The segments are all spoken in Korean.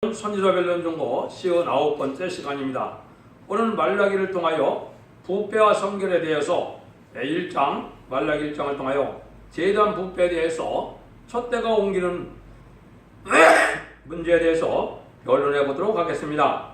선지자별론 중고 59번째 시간입니다. 오늘은 말라기를 통하여 부패와 성결에 대해서 1장, 말라기 1장을 통하여 제단 부패에 대해서 촛대가 옮기는 문제에 대해서 변론해 보도록 하겠습니다.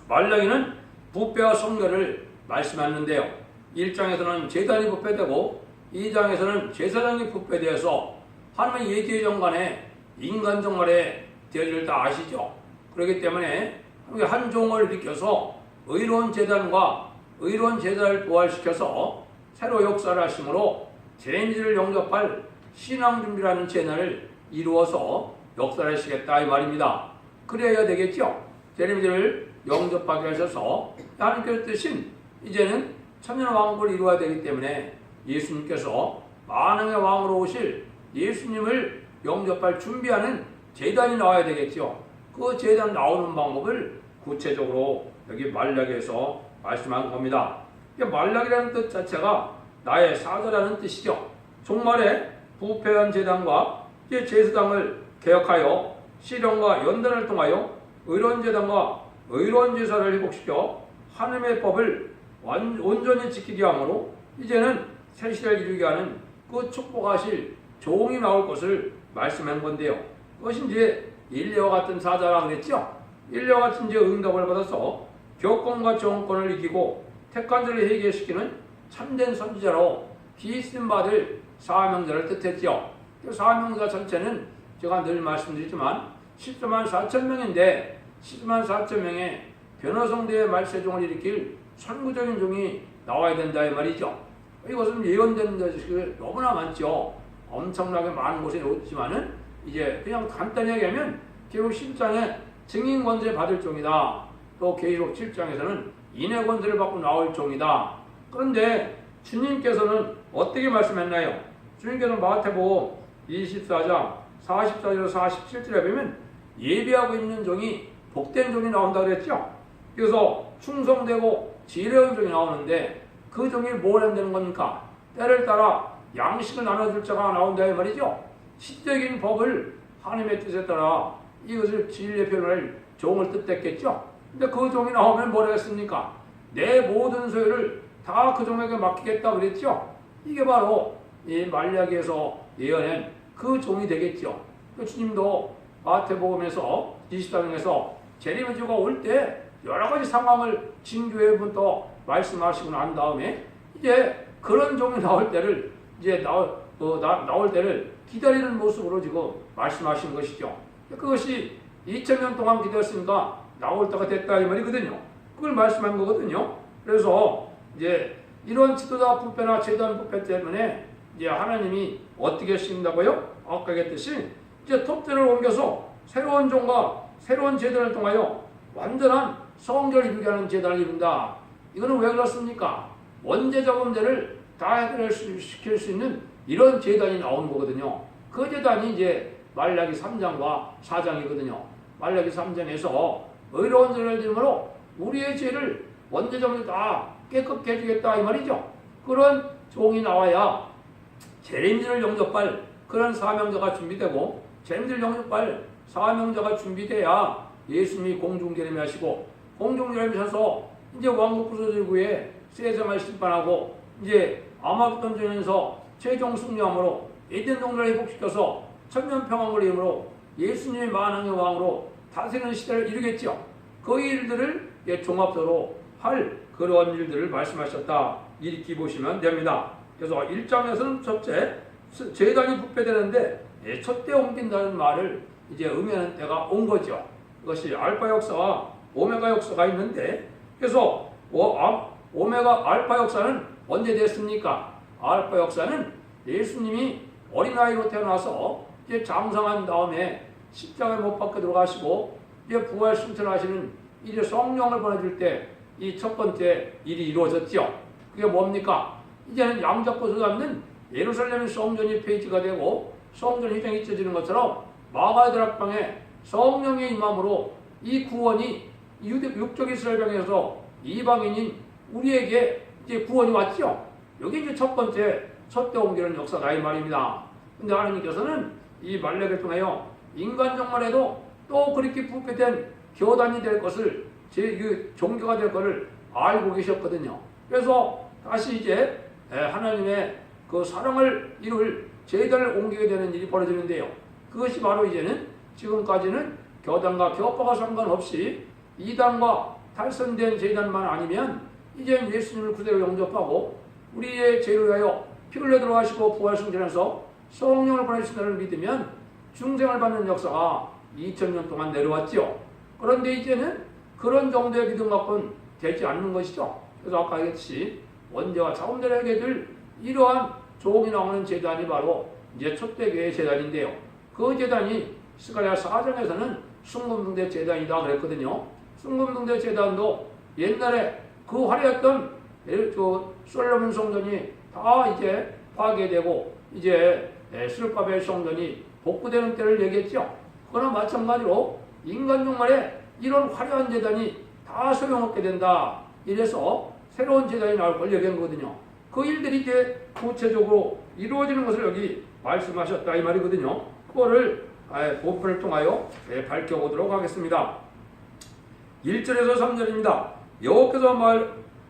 말라기는 부패와 성결을 말씀하는데요. 1장에서는 제단이 부패되고 2장에서는 제사장이 부패에 대해서 하나님의 예제정 간에 인간 정말에 대리를 다 아시죠? 그렇기 때문에 한 종을 비켜서 의로운 제단과 의로운 제사를 부활시켜서 새로 역사를 하심으로 죄인들을 영접할 신앙준비라는 채널을 이루어서 역사를 하시겠다 이 말입니다. 그래야 되겠죠? 죄인들을 영접하게 하셔서 하나님께서 뜻인 이제는 천년왕국을 이루어야 되기 때문에 예수님께서 만왕의 왕으로 오실 예수님을 영접할 준비하는 제단이 나와야 되겠죠. 그 제단 나오는 방법을 구체적으로 여기 말라기에서 말씀한 겁니다. 말라기라는 뜻 자체가 나의 사자라는 뜻이죠. 종말에 부패한 제단과 제사장을 개혁하여 실현과 연단을 통하여 의로운 제단과 의로운 제사를 회복시켜 하나님의 법을 온전히 지키게 하므로 이제는 새 시대를 이루게 하는 그 축복하실 종이 나올 것을 말씀한 건데요. 그것이 이제 일리와 같은 사자라 그랬죠. 일리와 같은 이제 응답을 받아서 교권과 정권을 이기고 택한 자를 해결시키는 참된 선지자로 기쓰임 받을 사명자를 뜻했죠. 그 사명자 전체는 제가 늘 말씀드리지만 14만 4천 명인데 14만 4천 명의 변호성대의 말세종을 일으킬 선구적인 종이 나와야 된다 이 말이죠. 이것은 예언된 것이 너무나 많죠. 엄청나게 많은 곳에 있지만은 이제 그냥 간단히 얘기하면 계시록 10장에 증인 권세 받을 종이다. 또 계시록 7장에서는 인해 권세를 받고 나올 종이다. 그런데 주님께서는 어떻게 말씀했나요? 주님께서는 마태복음 24장 44절 47절에 보면 예비하고 있는 종이 복된 종이 나온다 그랬죠. 그래서 충성되고 지혜로운 종이 나오는데 그 종이 뭘 한다는 겁니까? 때를 따라 양식을 나눠줄 자가 나온다 이 말이죠. 시적인 법을 하나님의 뜻에 따라 이것을 진리의 표현을 종을 뜻했겠죠. 근데 그 종이 나오면 뭐라 했습니까? 내 모든 소유를 다 그 종에게 맡기겠다 그랬죠. 이게 바로 이 말라기에서 예언한 그 종이 되겠죠. 그 주님도 마태복음에서 20장에서 재림의 주가 올 때 여러 가지 상황을 징조해부터 말씀하시고 난 다음에 이제 그런 종이 나올 때를 이제 나올 때를 기다리는 모습으로 지금 말씀하신 것이죠. 그것이 2000년 동안 기다렸으니까 나올 때가 됐다 이 말이거든요. 그걸 말씀한 거거든요. 그래서 이제 이런 지도자 부패나 제단 부패 때문에 이제 하나님이 어떻게 하신다고요? 아까 얘기했듯이 이제 톱대를 옮겨서 새로운 종과 새로운 제단을 통하여 완전한 성결을 이루게 하는 제단을 이룬다. 이거는 왜 그렇습니까? 원죄자 범죄를 다 해결시킬 수 있는 이런 제단이 나오는 거거든요. 그 제단이 이제 말라기 3장과 4장이거든요. 말라기 3장에서 의로운 죄를 지음으로 우리의 죄를 원죄점을 다 깨끗게 해주겠다 이 말이죠. 그런 종이 나와야 재림들을 영접할 그런 사명자가 준비되고 재림들을 영접할 사명자가 준비돼야 예수님이 공중재림하시고 공중재림하셔서 이제 왕국 부서지구에 세상을 심판하고 이제 아마겟돈 전에서 최종 승리함으로 에덴 동산을 회복시켜서 천년평안을 이름으로 예수님의 만왕의 왕으로 다스리는 시대를 이루겠죠. 그 일들을 종합적으로 할 그런 일들을 말씀하셨다. 이렇게 보시면 됩니다. 그래서 1장에서는 첫째, 제단이 부패되는데 촛대 옮긴다는 말을 이제 의미하는 때가 온 거죠. 그것이 알파 역사와 오메가 역사가 있는데 그래서 오메가 알파 역사는 언제 됐습니까? 알파 역사는 예수님이 어린아이로 태어나서 이제 장성한 다음에 십자가에 못 박혀 들어가시고 이제 부활 승천하시는 이제 성령을 보내줄 때 이 첫 번째 일이 이루어졌죠. 그게 뭡니까? 이제는 양잡고 서잡는 예루살렘 성전이 폐지가 되고 성전 희생이 찢어지는 것처럼 마가다락방에 성령의 임함으로 이 구원이 육적 이스라엘방에서 이방인인 우리에게 이제 구원이 왔죠. 여기 이제 첫 번째 촛대 옮기는 역사다 이 말입니다. 근데 하나님께서는 이 말라기를 통하여 인간 정말에도 또 그렇게 부패된 교단이 될 것을 종교가 될 것을 알고 계셨거든요. 그래서 다시 이제 하나님의 그 사랑을 이룰 제단을 옮기게 되는 일이 벌어지는데요. 그것이 바로 이제는 지금까지는 교단과 교파가 상관없이 이단과 탈선된 제단만 아니면 이제 예수님을 그대로 영접하고 우리의 죄를 위하여 피 흘려 들어가시고 부활승천해서 성령을 보내신다는 믿으면 중생을 받는 역사가 2000년 동안 내려왔죠. 그런데 이제는 그런 정도의 믿음 갖고는 되지 않는 것이죠. 그래서 아까 얘기했듯이 원죄와 자원들에게 들 이러한 조옥이 나오는 제단이 바로 이제 초대교회 제단인데요. 그 제단이 스가랴 4장에서는 숭금등대 제단이다 그랬거든요. 숭금등대 제단도 옛날에 그 화려했던 솔로몬 성전이 다 이제 파괴되고 이제 스룹바벨 성전이 복구되는 때를 얘기했죠. 그거나 마찬가지로 인간 종말에 이런 화려한 제단이 다 소용없게 된다. 이래서 새로운 제단이 나올 걸 얘기한 거거든요. 그 일들이 이제 구체적으로 이루어지는 것을 여기 말씀하셨다 이 말이거든요. 그거를 본문을 통하여 밝혀보도록 하겠습니다. 1절에서 3절입니다. 여호와께서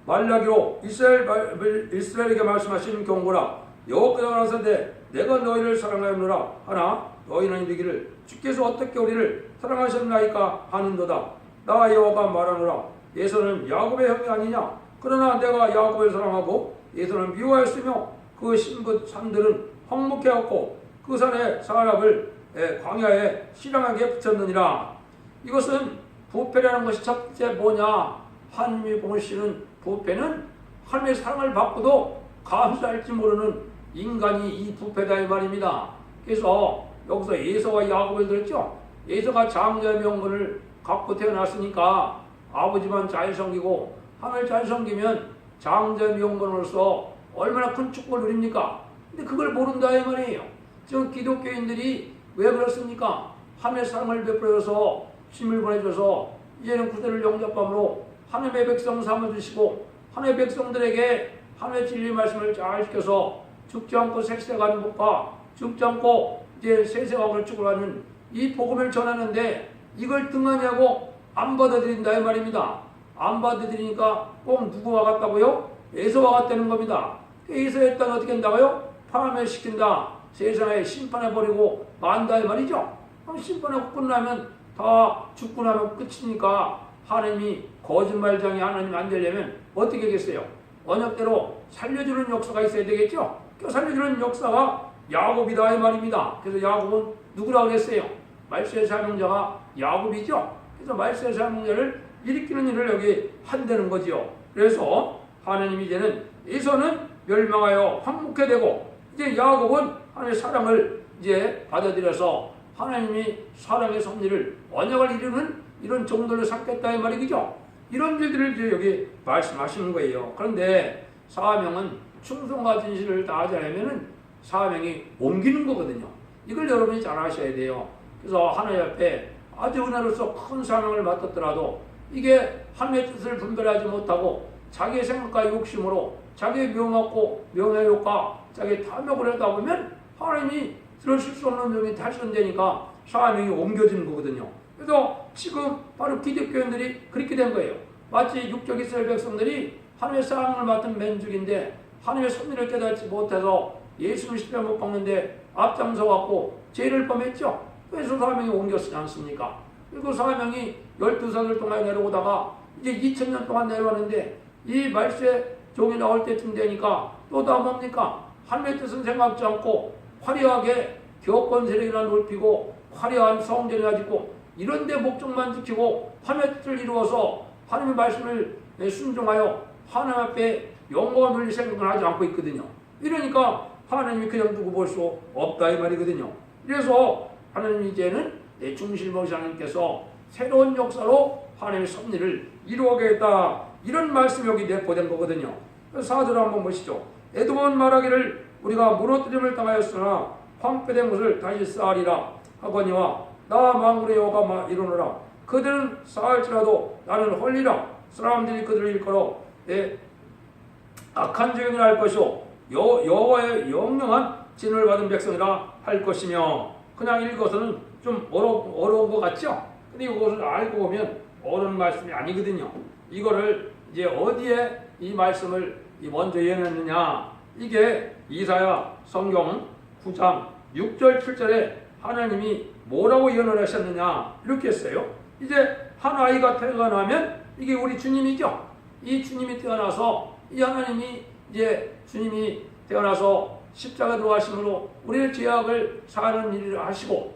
말라기로 이스라엘에게 말씀하신 경고라. 여호와께서 가라사대 내가 너희를 사랑하였노라 하나 너희는 이르기를 주께서 어떻게 우리를 사랑하셨나이까 하는도다. 나 여호와가 말하노라. 에서는 야곱의 형이 아니냐. 그러나 내가 야곱을 사랑하고 에서는 미워하였으며 그 심긋 산들은 황목해왔고 그 산의 사람을 광야에 실랑하게 붙였느니라. 이것은 부패라는 것이 첫째 뭐냐. 하나님이 보시는 부패는 하나님의 사랑을 받고도 감사할지 모르는 인간이 이 부패다 이 말입니다. 그래서 여기서 에서와 야곱을 들었죠. 에서가 장자의 명분을 갖고 태어났으니까 아버지만 잘 섬기고 하나님을 잘 섬기면 장자의 명분으로서 얼마나 큰 축복을 누립니까? 근데 그걸 모른다 이 말이에요. 지금 기독교인들이 왜 그렇습니까? 하나님의 사랑을 베풀어서 힘을 보내줘서 이제는 구대를 영접함으로 하나님의 백성 삼아주시고 하나님의 백성들에게 하나님의 진리 말씀을 잘 지켜서 죽지 않고 색색하는 것과 죽지 않고 이제 세세왕을 축구하는 이 복음을 전하는데 이걸 등한히하고 안 받아들인다 이 말입니다. 안 받아들이니까 꼭 누구와 같다고요? 에서와 같다는 겁니다. 에서의 땅 어떻게 한다고요? 파멸시킨다. 세상에 심판해버리고 만다 이 말이죠. 심판하고 끝나면 다 죽고 나면 끝이니까 하나님이 거짓말장이 하나님 안 되려면 어떻게 하겠어요? 언약대로 살려주는 역사가 있어야 되겠죠? 그 살려주는 역사가 야곱이다 이 말입니다. 그래서 야곱은 누구라고 그랬어요? 말세의 사명자가 야곱이죠. 그래서 말세의 사명자를 일으키는 일을 여기 한다는 거지요. 그래서 하나님이 이제는 에서는 멸망하여 황무케 되고 이제 야곱은 하나님의 사랑을 이제 받아들여서 하나님이 사랑의 섭리를 언약을 이루는 이런 정도를 삼겠다 이 말이죠. 이런 일들을 이제 여기 말씀하시는 거예요. 그런데 사명은 충성과 진실을 다하지 않으면 사명이 옮기는 거거든요. 이걸 여러분이 잘 아셔야 돼요. 그래서 하나님 앞에 아주 은혜로서 큰 사명을 맡았더라도 이게 하나님의 뜻을 분별하지 못하고 자기의 생각과 욕심으로 자기의 명하고 명예욕과 자기의 탐욕을 하다 보면 하나님이 들으실 수 없는 점이 탈선되니까 사명이 옮겨지는 거거든요. 그래서 지금 바로 기독교인들이 그렇게 된 거예요. 마치 육적 이스라엘 백성들이 하나님의 사랑을 맡은 맨죽인데 하나님의 섭리를 깨닫지 못해서 예수를 십자가 못 박는데 앞장서 갖고 죄를 범했죠. 그래서 사명이 옮겼지 않습니까? 그리고 사명이 12살을 동안 내려오다가 이제 2000년 동안 내려왔는데 이 말세 종이 나올 때쯤 되니까 또 다 뭡니까? 하나님의 뜻은 생각지 않고 화려하게 교권 세력이나 넓히고 화려한 성전이나 짓고 이런 데 목적만 지키고 하나님의 뜻을 이루어서 하나님의 말씀을 순종하여 하나님 앞에 영광을 돌릴 생각을 하지 않고 있거든요. 이러니까 하나님이 그냥 두고 볼 수 없다 이 말이거든요. 그래서 하나님 이제는 중실모시 하나님께서 새로운 역사로 하나님의 섭리를 이루어가겠다 이런 말씀이 여기 내포된 거거든요. 4절 한번 보시죠. 에돔은 말하기를 우리가 무너뜨림을 당하였으나 황폐된 것을 다시 쌓으리라 하거니와 나 만군의 여호와가 이르노라. 그들은 쌓을지라도 나는 헐리라. 사람들이 그들을 일컬어 악한 죄인이라 할 것이요 여호와의 영영한 진을 받은 백성이라 할 것이며. 그냥 읽어서는 좀 어려운 것 같죠? 근데 이것을 알고 보면 옳은 말씀이 아니거든요. 이거를 이제 어디에 이 말씀을 먼저 예언했느냐? 이게 이사야 성경 9장 6절 7절에 하나님이 뭐라고 예언을 하셨느냐? 이렇게 했어요. 이제 한 아이가 태어나면 이게 우리 주님이죠. 이 주님이 태어나서 이 하나님이 이제 주님이 태어나서 십자가 들어가심으로 우리의 죄악을 사하는 일을 하시고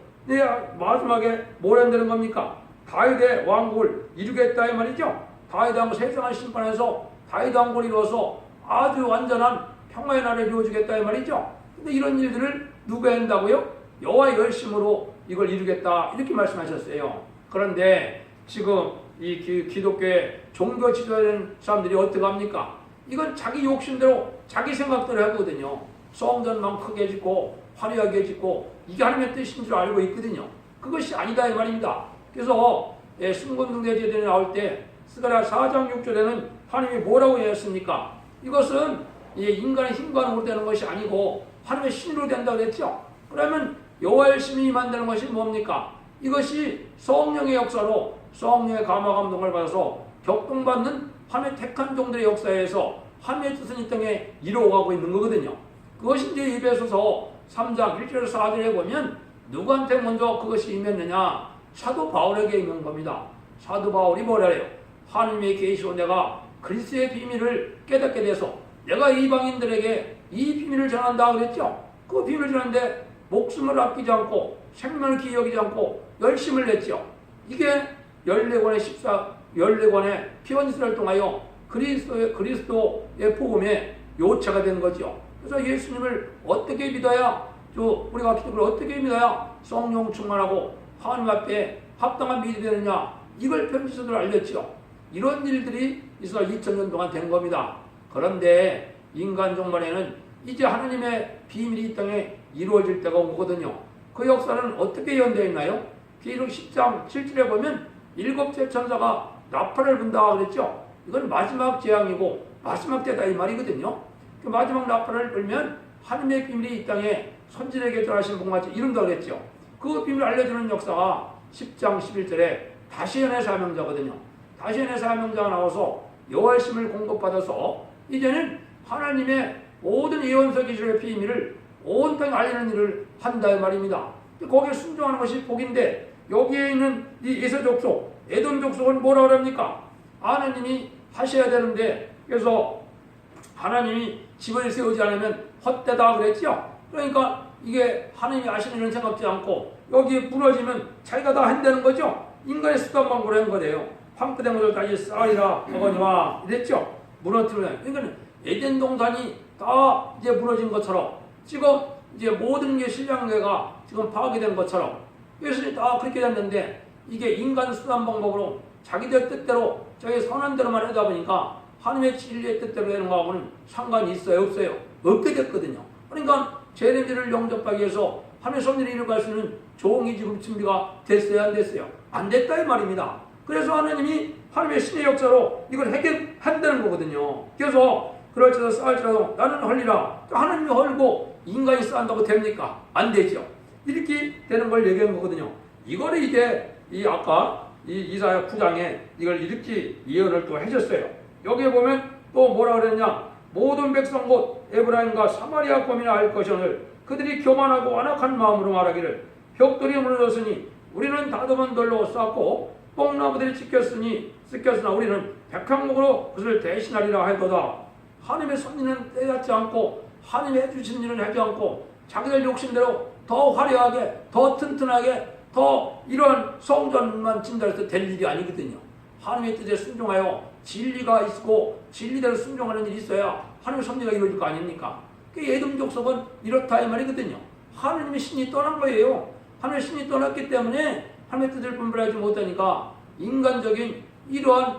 마지막에 뭘 한다는 겁니까? 다윗의 왕국을 이루겠다 이 말이죠. 다윗 왕국 세상을 심판해서 다윗 왕국을 이루어서 아주 완전한 평화의 나라를 이루어주겠다 이 말이죠. 근데 이런 일들을 누가 한다고요? 여호와의 열심으로 이걸 이루겠다 이렇게 말씀하셨어요. 그런데 지금 이 기독교의 종교 지도하는 사람들이 어떻게 합니까? 이건 자기 욕심대로 자기 생각대로 하거든요. 성전만 크게 짓고 화려하게 짓고 이게 하나님의 뜻인 줄 알고 있거든요. 그것이 아니다 이 말입니다. 그래서 순금등대제도에 나올 때 스가랴 4장 6절에는 하나님이 뭐라고 했습니까? 이것은 인간의 힘과는 되는 것이 아니고 하나님의 신으로 된다고 했죠. 그러면 여호와의 신이 만드는 것이 뭡니까? 이것이 성령의 역사로 성령의 감화 감동을 받아서 격동받는 하나님의 택한 종들의 역사에서 하나님의 뜻은 이 땅에 이루어가고 있는 거거든요. 그것이 이제 에베소서 3장 1절에서 4절에 보면 누구한테 먼저 그것이 임했느냐? 사도 바울에게 임한 겁니다. 사도 바울이 뭐라 해요? 하나님의 계시로 내가 그리스도의 비밀을 깨닫게 돼서 내가 이방인들에게 이 비밀을 전한다 그랬죠. 그 비밀을 전하는데 목숨을 아끼지 않고 생명을 기여기지 않고 열심을 냈죠. 이게 14권의 피언스를 통하여 그리스도의 복음의 요체가 된 거죠. 그래서 예수님을 어떻게 믿어야 우리가 기독교를 어떻게 믿어야 성령 충만하고 하나님 앞에 합당한 믿음이 되느냐 이걸 편지서들 알렸죠. 이런 일들이 있어 2000년 동안 된 겁니다. 그런데 인간 종말에는 이제 하나님의 비밀이 이 땅에 이루어질 때가 온 거거든요. 그 역사는 어떻게 연되어 있나요? 기록 10장 7절에 보면 7째 천사가 나팔을 분다 그랬죠. 이건 마지막 재앙이고 마지막 때다 이 말이거든요. 그 마지막 나팔을 불면 하나님의 비밀이 이 땅에 선지자에게 전하신 분같이 이룬다고 그랬죠. 그 비밀을 알려주는 역사가 10장 11절에 다시연의 사명자거든요. 다시연의 사명자가 나와서 여호와의 심을 공급받아서 이제는 하나님의 모든 예언서 기술의 비밀을 온 땅에 알리는 일을 한다 이 말입니다. 거기에 순종하는 것이 복인데 여기에 있는 이 에서 족속, 에돔 족속은 뭐라고 합니까? 하나님이 하셔야 되는데 그래서 하나님이 집을 세우지 않으면 헛되다 그랬죠. 그러니까 이게 하나님이 하시는 일은 생각지 않고 여기에 무너지면 자기가 다 한다는 거죠. 인간의 수단방법으로 한 거래요. 황폐된 것을 다시 쌓으리라 어거니와 이랬죠. 무너뜨리면 그러니까 에덴 동산이 다 이제 무너진 것처럼 지금 이제 모든 게 신앙계가 지금 파괴된 것처럼 예수님이 다 그렇게 됐는데 이게 인간 수단 방법으로 자기들 뜻대로 자기 선한 대로만 하다 보니까 하나님의 진리의 뜻대로 되는 거하고는 상관이 있어요 없어요? 없게 됐거든요. 그러니까 죄인들을 영접하기 위해서 하나님의 섭리를 이루어갈 수 있는 종이 지금 준비가 됐어요 안 됐어요? 안 됐다 이 말입니다. 그래서 하나님이 하나님의 신의 역사로 이걸 해결한다는 거거든요. 그래서 그럴지라도 쌓을지라도 나는 헐리라. 하나님이 헐고 인간이 쌓는다고 됩니까? 안 되죠. 이렇게 되는 걸 얘기한 거거든요. 이거를 이제 아까 이사야 9장에 이걸 이렇게 예언을 또 해줬어요. 여기에 보면 또 뭐라 그랬냐? 모든 백성 곧 에브라임과 사마리아 거민이 알 것이오늘 그들이 교만하고 완악한 마음으로 말하기를 벽돌이 무너졌으니 우리는 다듬은 돌로 쌓고 뽕나무들이 찢겼으나 우리는 백향목으로 그것을 대신하리라 하였도다. 하나님의 섭리는 떼닫지 않고 하나님이 해주신 일은 하지 않고 자기들 욕심대로 더 화려하게 더 튼튼하게 더 이런 성전만 진다해서 될 일이 아니거든요. 하나님의 뜻에 순종하여 진리가 있고 진리대로 순종하는 일이 있어야 하나님의 섭리가 이루어질 거 아닙니까? 그 에돔 족속은 이렇다 이 말이거든요. 하나님의 신이 떠난 거예요. 하나님의 신이 떠났기 때문에 하나님의 뜻을 분별하지 못하니까 인간적인 이러한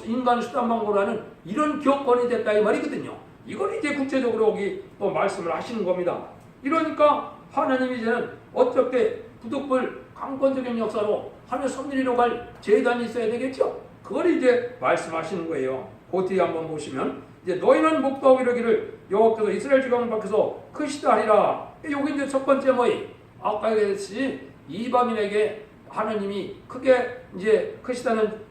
인간 수단 방법으로는 이런 교권이 됐다 이 말이거든요. 이걸 이제 구체적으로 여기 또 말씀을 하시는 겁니다. 이러니까 하나님이 이제는 어떻게 부득불 강권적인 역사로 하나님의 섭리를 이뤄갈 제단이 있어야 되겠죠. 그걸 이제 말씀하시는 거예요. 그 뒤에 한번 보시면 이제 너희는 목도하고 이르기를 여호와께서 이스라엘 지방 밖에서 크시다 하리라. 여기 이제 첫 번째 뭐이 아까 얘기했듯이 이방인에게 하나님이 크게 이제 크시다는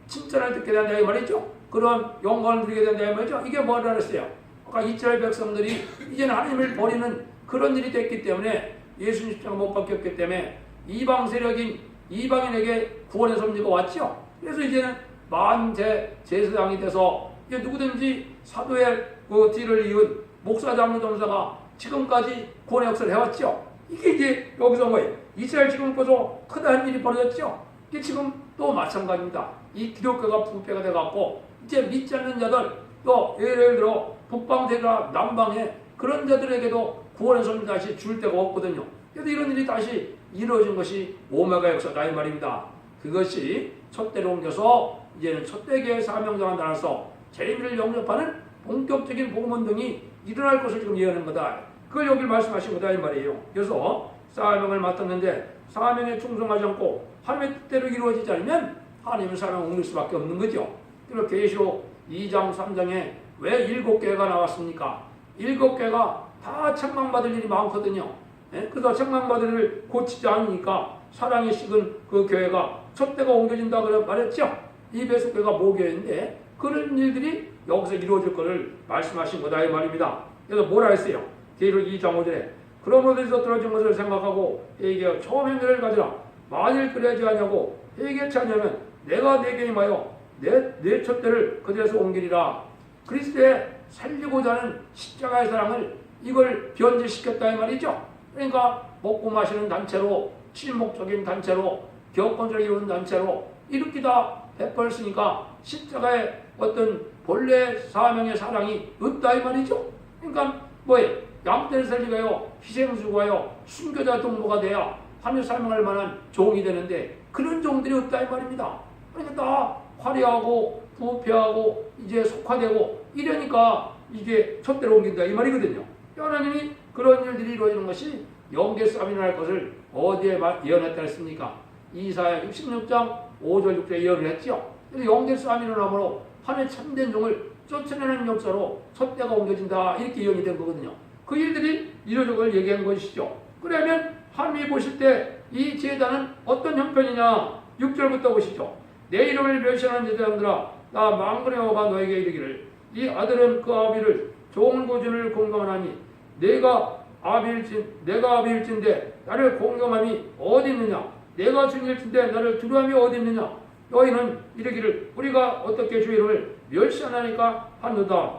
칭찬을 듣게 된다 이 말이죠. 그런 영광을 누리게 된다 이 말이죠. 이게 뭐라 그랬어요? 아까 이스라엘 백성들이 이제는 하나님을 버리는 그런 일이 됐기 때문에 예수님 십자가 못 박혔기 때문에 이방 세력인 이방인에게 구원의 섭리가 왔죠. 그래서 이제는 만대 제사장이 돼서 이제 누구든지 사도의 그 뒤를 이은 목사 장로 전사가 지금까지 구원의 역사를 해왔죠. 이게 이제 여기서 뭐예요? 이스라엘 지금 벌써 크다는 일이 벌어졌죠. 이게 지금 또 마찬가지입니다. 이 기독교가 부패가 돼갖고 이제 믿지 않는 자들 또 예를 들어 북방세가 남방에 그런 자들에게도 구원의 섭리 다시 줄 데가 없거든요. 그래서 이런 일이 다시 이루어진 것이 오메가 역사다 이 말입니다. 그것이 촛대로 옮겨서 이제는 촛대교회 사명장을 나눠서 재림을 영접하는 본격적인 복음운동이 일어날 것을 지금 예언한 거다. 그걸 여기 말씀하신 거다 이 말이에요. 그래서 사명을 맡았는데 사명에 충성하지 않고 하나님의 뜻대로 이루어지지 않으면 하나님의 사명을 옮길 수밖에 없는 거죠. 그리고 계시록 2장 3장에 왜 7개가 나왔습니까? 7개가 다 책망받을 일이 많거든요. 그래서 책망받을 일을 고치지 않으니까 사랑이 식은 그 교회가 촛대가 옮겨진다 그래 말했죠. 이 베스교회가 모교회인데 그런 일들이 여기서 이루어질 것을 말씀하신 거다 이 말입니다. 그래서 뭐라 했어요? 계시록 2장 5절에 그런 어디서 떨어진 것을 생각하고 회개하여 처음 행렬을 가지라. 만일 그러지 아니하고 회개치 않으면 내가 내게 임하여 내 촛대를 그들에서 옮기리라. 그리스도의 살리고자 하는 십자가의 사랑을 이걸 변질시켰다 이 말이죠. 그러니까 먹고 마시는 단체로 친목적인 단체로 교권을 이루는 단체로 이렇게 다 베풀었으니까 십자가의 어떤 본래 사명의 사랑이 없다 이 말이죠. 그러니까 뭐예요? 양떼를 살리가요 희생수고하여 순교자 동무가 돼야 하늘 사명할 만한 종이 되는데 그런 종들이 없다 이 말입니다. 그러니까 다 화려하고 부패하고 이제 속화되고 이러니까 이게 촛대로 옮긴다 이 말이거든요. 하나님이 그런 일들이 이루어지는 것이 영계 싸움이 날 것을 어디에 예언했다 했습니까? 이사야 66장 5절 6절에 예언을 했죠. 그래서 영계 싸움이 일어나므로 하나님의 참된 종을 쫓아내는 역사로 촛대가 옮겨진다 이렇게 예언이 된 거거든요. 그 일들이 이루어질 걸 얘기한 것이죠. 그러면 하나님이 보실 때 이 제단은 어떤 형편이냐 6절부터 보시죠. 내 이름을 멸시하는 제사장들아 나 망군의 여호와가 너에게 이르기를 이 아들은 그 아비를 좋은 고지를 공경하나니 내가 아비일진데 나를 공경함이 어디 있느냐 내가 주일진데 나를 두려움이 어디 있느냐 너희는 이르기를 우리가 어떻게 주 이름을 멸시하나니까 하노다.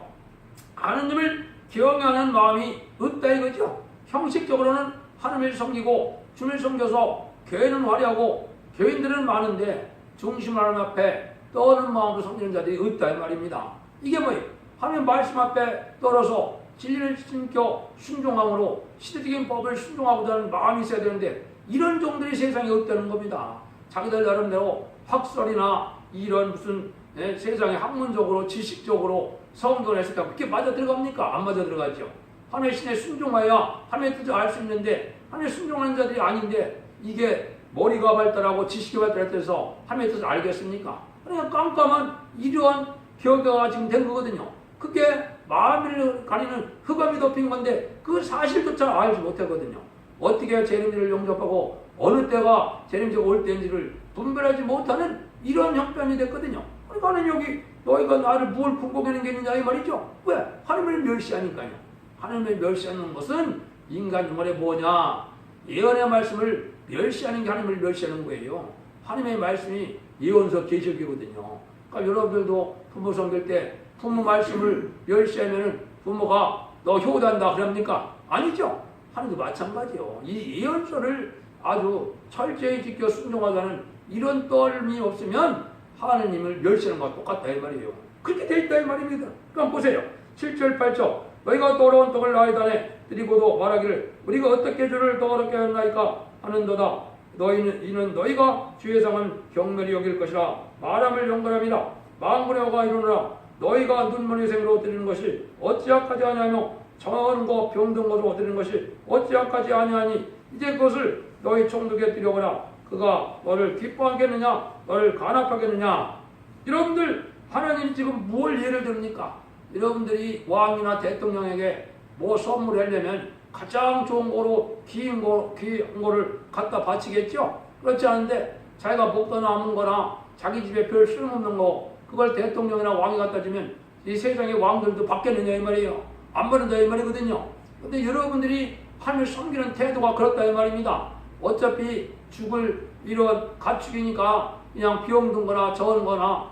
하느님을 경외하는 마음이 없다 이거죠. 형식적으로는 하나님을 섬기고 주를 섬겨서 교회는 화려하고 교인들은 많은데 중심 하나님 앞에 떠오르는 마음으로 섬기는 자들이 없다 이 말입니다. 이게 뭐예요? 하나님 말씀 앞에 떨어서 진리를 숨겨 순종함으로 시대적인 법을 순종하고자 하는 마음이 있어야 되는데 이런 종들이 세상에 없다는 겁니다. 자기들 나름대로 학설이나 이런 무슨 세상에 학문적으로 지식적으로 성경을 했을 때 그렇게 맞아 들어갑니까? 안 맞아 들어가죠. 하나님의 신에 순종하여 하나님의 뜻을 알 수 있는데 하나님의 순종하는 자들이 아닌데 이게 머리가 발달하고 지식이 발달해서 하나님의 뜻을 알겠습니까? 그냥 깜깜한 이러한 교회가 지금 된 거거든요. 그게 마음을 가리는 흑암이 덮인 건데 그 사실조차 알지 못하거든요. 어떻게 재림제를 영접하고 어느 때가 재림제가 올 때인지를 분별하지 못하는 이런 형편이 됐거든요. 그러니까 하나님 여기 너희가 나를 뭘 궁금해하는 게 있느냐 이 말이죠. 왜? 하나님을 멸시하니까요. 하나님을 멸시하는 것은 인간 영혼의 뭐냐? 예언의 말씀을 멸시하는 게 하나님을 멸시하는 거예요. 하나님의 말씀이 예언서 계시록이거든요. 그러니까 여러분들도 부모 섬길 때 부모 말씀을 멸시하면 부모가 너 효도한다 그럽니까? 아니죠. 하나님도 마찬가지요. 이 예언서를 아주 철저히 지켜 순종하자는 이런 떨림이 없으면 하나님을 멸시하는 것과 똑같다 이 말이에요. 그렇게 돼 있다 이 말입니다. 그럼 보세요. 7절 8절 너희가 더러운 떡을 나의 단에 드리고도 말하기를 우리가 어떻게 주를 더럽게 하였나이까 하는도다. 이는 너희가 주의 상은 경멸히 여길 것이라 말함을 영건함이라 만군의 여호와가 이르노라 너희가 눈먼의 생으로 드리는 것이 어찌악하지 아니하며 정한과 병든 것으로 드리는 것이 어찌악하지 아니하니 이제 그것을 너희 총독에 드려거라 그가 너를 기뻐하겠느냐 너를 간합하겠느냐. 여러분들 하나님이 지금 뭘 예를 듭니까? 여러분들이 왕이나 대통령에게 뭐 선물하려면 가장 좋은 거로 귀한 거를 갖다 바치겠죠? 그렇지 않은데 자기가 먹다 남은 거나 자기 집에 별 쓸모없는 거 그걸 대통령이나 왕이 갖다 주면 이 세상의 왕들도 받겠느냐 이 말이에요. 안 받는다 이 말이거든요. 근데 여러분들이 하나님을 섬기는 태도가 그렇다 이 말입니다. 어차피 죽을 이런 가축이니까 그냥 병든 거나 적은 거나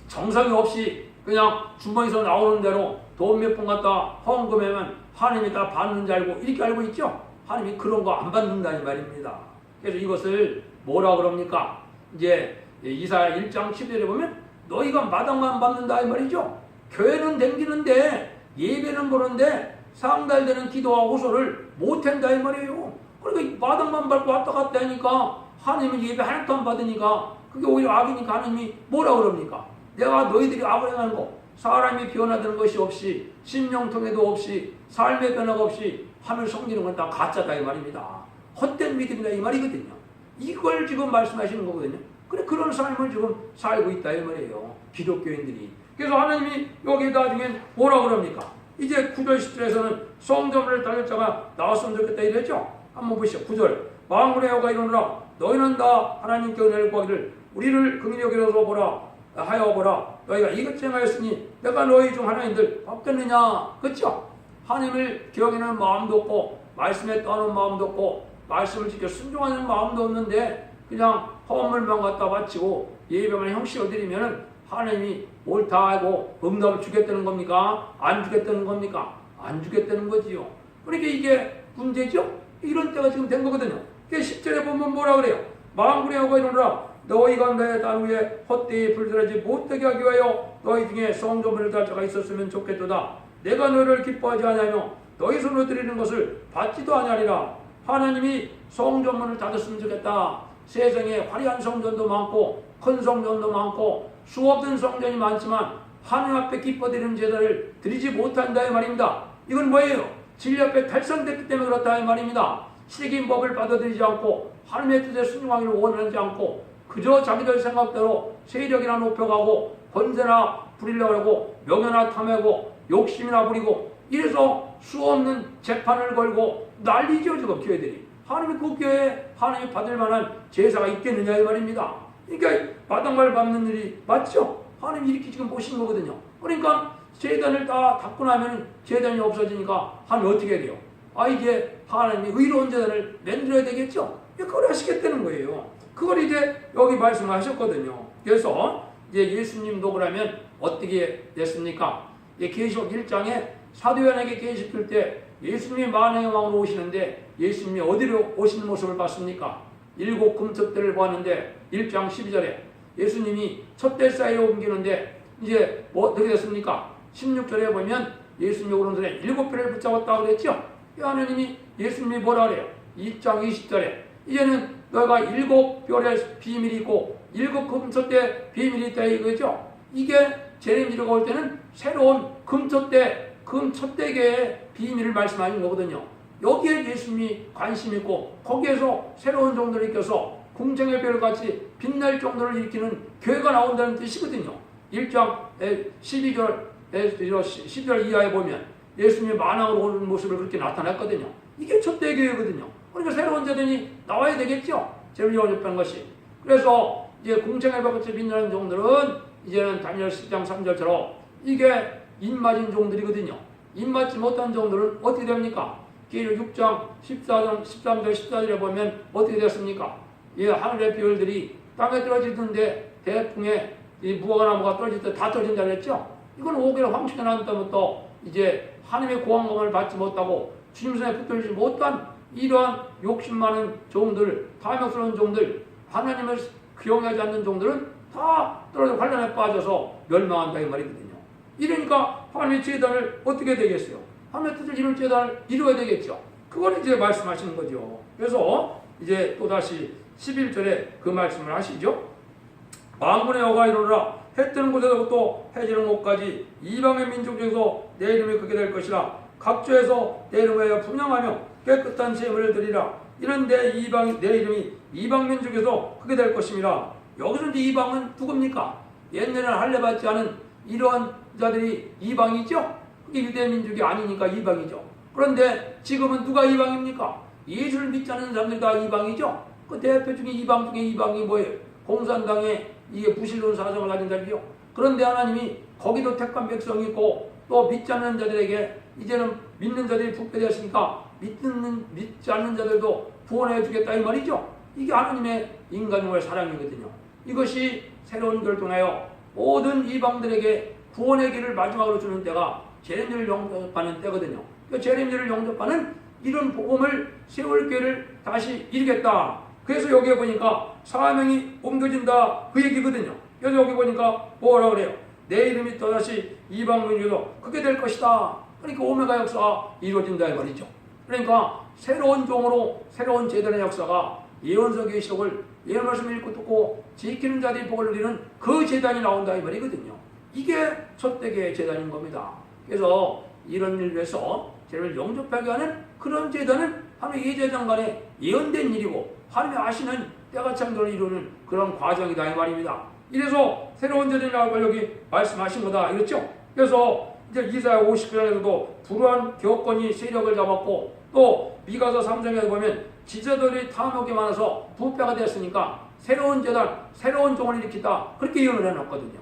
정성이 없이 그냥 주머니에서 나오는 대로 돈 몇 푼 갖다 헌금하면 하나님이 다 받는 줄 알고 이렇게 알고 있죠? 하나님이 그런 거 안 받는다 이 말입니다. 그래서 이것을 뭐라 그럽니까? 이제 이사야 1장 10절에 보면 너희가 마당만 받는다 이 말이죠. 교회는 댕기는데 예배는 보는데 상달되는 기도와 호소를 못한다 이 말이에요. 그러니까 마당만 밟고 왔다 갔다 하니까 하나님은 예배 하나도 안 받으니까 그게 오히려 악이니까 하나님이 뭐라 그럽니까? 내가 너희들이 악을 행하는 거 사람이 변화되는 것이 없이 심령통에도 없이 삶의 변화가 없이 하늘 섬기는 건 다 가짜다 이 말입니다. 헛된 믿음이다 이 말이거든요. 이걸 지금 말씀하시는 거거든요. 그래 그런 삶을 지금 살고 있다 이 말이에요. 기독교인들이. 그래서 하나님이 여기 나중에 뭐라 그럽니까? 이제 9절 10절에서는 성전을 다닐 자가 나왔으면 좋겠다 이랬죠. 한번 보시죠. 9절 만군의 여호와가 이르노라 너희는 다 하나님께 은혜를 구하기를 우리를 긍휼히 여기소서 하여 보라. 너희가 이것 행하였으니 내가 너희 중 하나님들 받겠느냐. 그렇죠? 하나님을 기억하는 마음도 없고 말씀에 떠는 마음도 없고 말씀을 지켜 순종하는 마음도 없는데 그냥 허물만 갖다 바치고 예배만 형식을 드리면은 하나님이 옳다 하고 응답을 주겠다는 겁니까? 안 주겠다는 겁니까? 안 주겠다는 거지요. 그러니까 이게 문제죠? 이런 때가 지금 된 거거든요. 10절에 보면 뭐라 그래요? 만군의 여호와가 이르노라 너희가 내 땅 위에 헛되이 불들하지 못하게 하기 위하여 너희 중에 성전문을 달 자가 있었으면 좋겠도다. 내가 너를 기뻐하지 아니하며 너희 손으로 드리는 것을 받지도 아니하리라. 하나님이 성전문을 닫았으면 좋겠다. 세상에 화려한 성전도 많고 큰 성전도 많고 수없는 성전이 많지만 하나님 앞에 기뻐드리는 제사를 드리지 못한다 이 말입니다. 이건 뭐예요? 진리 앞에 탈선됐기 때문에 그렇다 이 말입니다. 시긴 법을 받아들이지 않고 하나님의 뜻에 순종하기를 원하지 않고 그저 자기들 생각대로 세력이나 높여가고 권세나 부리려고 하고 명예나 탐하고 욕심이나 부리고 이래서 수없는 재판을 걸고 난리죠 지금 교회들이. 하나님이 그 교회에 하나님이 받을 만한 제사가 있겠느냐 이 말입니다. 그러니까 마당발 밟는 일이 맞죠? 하나님이 이렇게 지금 보시는 거거든요. 그러니까 제단을 다 닫고 나면 제단이 없어지니까 하나님 어떻게 해야 돼요? 이제 하나님이 의로운 제단을 만들어야 되겠죠? 그걸 하시겠다는 거예요. 그걸 이제 여기 말씀하셨거든요. 그래서 이제 예수님도 그러면 어떻게 됐습니까? 계시록 1장에 사도 요한에게 계시킬 때 예수님이 만왕의 왕으로 오시는데 예수님이 어디로 오시는 모습을 봤습니까? 7 금석대를 보았는데 1장 12절에 예수님이 촛대 사이에 옮기는데 이제 뭐 어떻게 됐습니까? 16절에 보면 예수님이 오른손에 7별을 붙잡았다고 그랬죠? 하나님이 예수님이 뭐라 그래요? 2장 20절에 이제는 너가 7별의 비밀이 있고 7 금촛대 비밀이 있다 이거죠? 이게 제레미야가 올 때는 새로운 금촛대계의 비밀을 말씀하신 거거든요. 여기에 예수님이 관심 있고 거기에서 새로운 정도를 일으켜서 궁정의 별같이 빛날 정도를 일으키는 교회가 나온다는 뜻이거든요. 1장 12절 이하에 보면 예수님이 만왕으로 오는 모습을 그렇게 나타냈거든요. 이게 촛대교회거든요. 그러니까 새로운 제단이 나와야 되겠죠. 제일 연습한 것이. 그래서 이제 궁정의 별같이 빛나는 종들은 이제는 다니엘 10장 3절처럼 이게 입맞은 종들이거든요. 입맞지 못한 종들은 어떻게 됩니까? 계시록 6장 13절 14절에 보면 어떻게 됐습니까? 하늘의 별들이 땅에 떨어지던데 대풍에 이 무화과나무가 떨어질 때 다 떨어진다 그랬죠? 이건 오기를 황충해 난 때부터 이제 하나님의 고한검을 받지 못하고 주님 손에 붙들지 못한 이러한 욕심 많은 종들, 탐욕스러운 종들, 하나님을 기용하지 않는 종들은 다 떨어져 환란에 빠져서 멸망한다 이 말이거든요. 이러니까 하나님의 제단을 어떻게 되겠어요? 하나님의 뜻을 이룰 제단을 이루어야 되겠죠. 그걸 이제 말씀하시는 거죠. 그래서 이제 또다시 11절에 그 말씀을 하시죠. 만군의 여호와가 이르노라 해 뜨는 곳에서부터 해 지는 곳까지 이방의 민족 중에서 내 이름이 크게 될 것이라 각처에서 내 이름을 위하여 분양하며 깨끗한 제물을 드리라. 이는 내 이름이 이방 민족에서 크게 될 것입니다. 여기서 이제 이방은 누굽니까? 옛날에는 할례 받지 않은 이러한 자들이 이방이죠. 그게 유대 민족이 아니니까 이방이죠. 그런데 지금은 누가 이방입니까? 예수를 믿지 않는 사람들이 다 이방이죠. 그 대표 중에 이방 중에 이방이 뭐예요? 공산당의 이게 부실로운 사정을 가진 자들이요. 그런데 하나님이 거기도 택한 백성이 있고 또 믿지 않는 자들에게 이제는 믿는 자들이 부패되었으니까 믿지 않는 자들도 구원해 주겠다 이 말이죠. 이게 하나님의 인간을 사랑이거든요. 이것이 새로운 결정하여 모든 이방들에게 구원의 길을 마지막으로 주는 때가 제레미야를 영접하는 때거든요. 그 제레미야를 영접하는 이런 복음을 세울 기회를 다시 이루겠다. 그래서 여기에 보니까 사명이 옮겨진다 그 얘기거든요. 그래서 여기 보니까 뭐라 그래요? 내 이름이 또다시 이방민족에도 크게 될 것이다. 그러니까 오메가 역사가 이루어진다 이 말이죠. 그러니까 새로운 종으로 새로운 제단의 역사가 예언서 계시록을 예언 말씀을 읽고 듣고 지키는 자들이 복을 누리는 그 제단이 나온다 이 말이거든요. 이게 첫대계의 제단인 겁니다. 그래서 이런 일을 위해서 제를 영접하게 하는 그런 제단은 하나님의 예제장 간에 예언된 일이고 하나님이 아시는 때가 참들을 이루는 그런 과정이다 이 말입니다. 이래서 새로운 제단이라는 걸 여기 말씀하신 거다 이랬죠. 그래서 이제 이사야 59장에서도 불우한 교권이 세력을 잡았고 또 미가서 3장에서 보면 지자들이 탐욕이 많아서 부패가 됐으니까 새로운 제단, 새로운 종을 일으키다 그렇게 예언을 해놨거든요.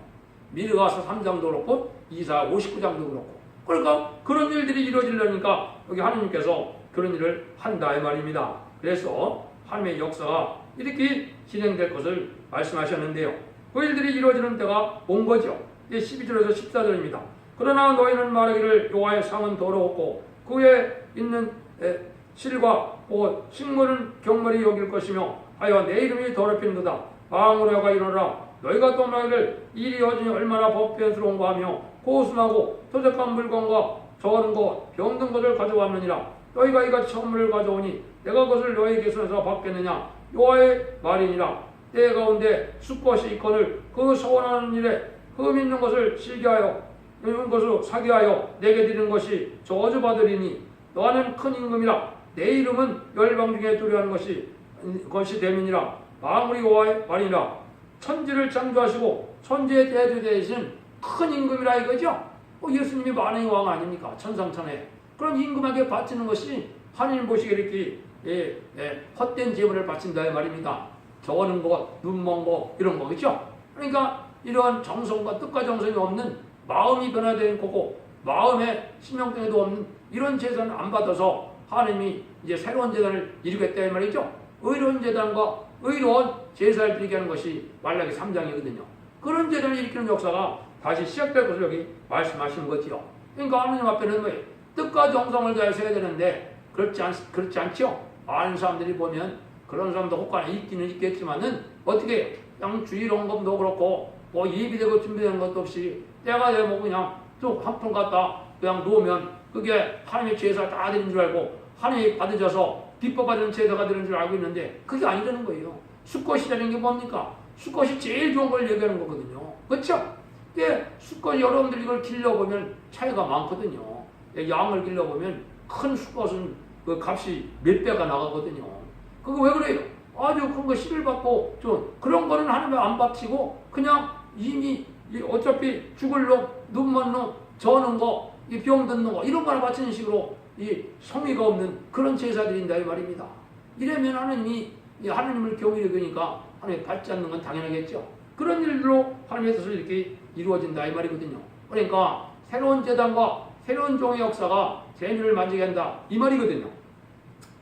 미가서 3장도 그렇고 이사야 59장도 그렇고 그러니까 그런 일들이 이루어지려니까 여기 하나님께서 그런 일을 한다 이 말입니다. 그래서 하나님의 역사가 이렇게 진행될 것을 말씀하셨는데요. 그 일들이 이루어지는 때가 온 거죠. 이게 12절에서 14절입니다. 그러나 너희는 말하기를 여호와의 상은 더러웠고 그에 있는 실과 식물은 경멸이 여길 것이며 하여 내 이름이 더럽히는도다. 망우려가 일어나라. 너희가 또 말하기를 일이 여전히 얼마나 법변스러운가 하며 고순하고 토적한 물건과 저은 것 병든 것을 가져왔느니라. 너희가 이같이 선물을 가져오니 내가 그것을 너희에게 손에서 받겠느냐. 여호와의 말이니라. 때 가운데 숫것이 있거늘 그 서원하는 일에 흠 있는 것을 실기하여 있는 것으로 사기하여 내게 드리는 것이 저주받으리니 너는 큰 임금이라. 내 이름은 열방 중에 두려워하는 것이 대민이라. 만물이 여호와의 말이라. 천지를 창조하시고 천지의 대주되신 큰 임금이라 이거죠. 예수님이 만왕의 왕 아닙니까? 천상천에. 그런 임금에게 바치는 것이 하나님 보시기에 이렇게 헛된 제물을 바친다 이 말입니다. 저는 것, 눈먼 것 이런 거 그렇죠? 그러니까 이러한 정성과 뜻과 정성이 없는 마음이 변화된 거고 마음의 신명성에도 없는 이런 제단을 안 받아서 하나님이 이제 새로운 제단을 이루겠다 이 말이죠. 의로운 제단과 의로운 제사를 드리게 하는 것이 말라기 3장이거든요. 그런 제단을 일으키는 역사가 다시 시작될 것을 여기 말씀하시는 거지요. 그러니까 하나님 앞에는 뭐예요? 뜻과 정성을 다해서 해야 되는데 그렇지 않죠? 많은 사람들이 보면 그런 사람도 혹가나 있기는 있겠지만은 어떻게 해요? 그냥 주일 언급도 그렇고 뭐 예비되고 준비된 것도 없이 때가 되면 그냥 쭉 한 푼 갖다 그냥 놓으면 그게 하나님의 제사 다 되는 줄 알고 하나님이 받으셔서 비법 받은 제사가 되는 줄 알고 있는데 그게 아니라는 거예요. 수컷이라는 게 뭡니까? 수컷이 제일 좋은 걸 얘기하는 거거든요. 그렇죠? 수컷 여러분들 이걸 길러보면 차이가 많거든요. 양을 길러보면 큰 수컷은 그 값이 몇 배가 나가거든요. 그거 왜 그래요? 아주 큰 거 씨를 받고 좀 그런 거는 하나님 안 바치고 그냥 이미 어차피 죽을 놈, 눈먼 놈, 저는 거, 병 듣는 거 이런 거나 바치는 식으로 이 성의가 없는 그런 제사 드린다 이 말입니다. 이러면 하나님이 하나님을 경외히 여기니까 하나님이 받지 않는 건 당연하겠죠. 그런 일로 하나님의 뜻을 이렇게 이루어진다 이 말이거든요. 그러니까 새로운 제단과 새로운 종의 역사가 재미를 만지게 한다 이 말이거든요.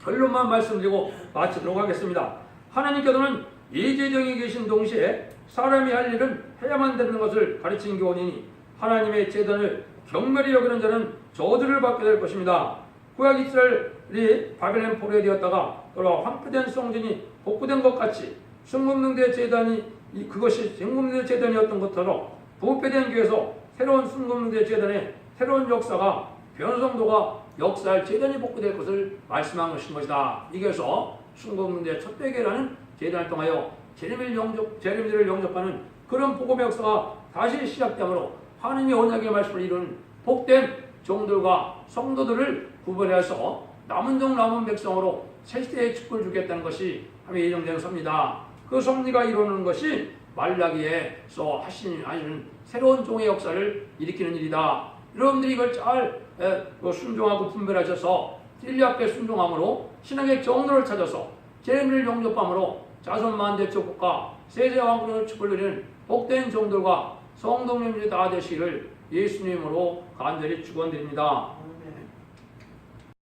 결론만 말씀드리고 마치도록 하겠습니다. 하나님께서는 예제정이 계신 동시에 사람이 할 일은 해야만 되는 것을 가르친 교훈이니 하나님의 제단을 경멸히 여기는 자는 저주를 받게 될 것입니다. 구약 이스라엘이 바벨론 포로에 되었다가 돌아와 황폐된 성전이 복구된 것 같이 순금능대 제단이 그것이 순금능대 제단이었던 것처럼 부패된 교회에서 새로운 순금능대 제단의 새로운 역사가 변성도가 역사할 제단이 복구될 것을 말씀한 것이다. 이게서 순금능대 첫대계라는 제단을 통하여 제레미야를 영접하는 그런 복음의 역사가 다시 시작되므로 하나님의 언약의 말씀을 이루는 복된 종들과 성도들을 구분해서 남은 종 남은 백성으로 새시대의 축복을 주겠다는 것이 하나님의 예정된 섭니다. 그 섭리가 이루는 것이 말라기에서 하시는 새로운 종의 역사를 일으키는 일이다. 여러분들이 이걸 잘 순종하고 분별하셔서 진리 앞에 순종함으로 신앙의 정도를 찾아서 재물을 영접함으로 자손만 대쪽 국가 세세 왕국의 축복을 누리는 복된 종들과 성도님들이 다 되시기를 예수님으로 간절히 축원드립니다.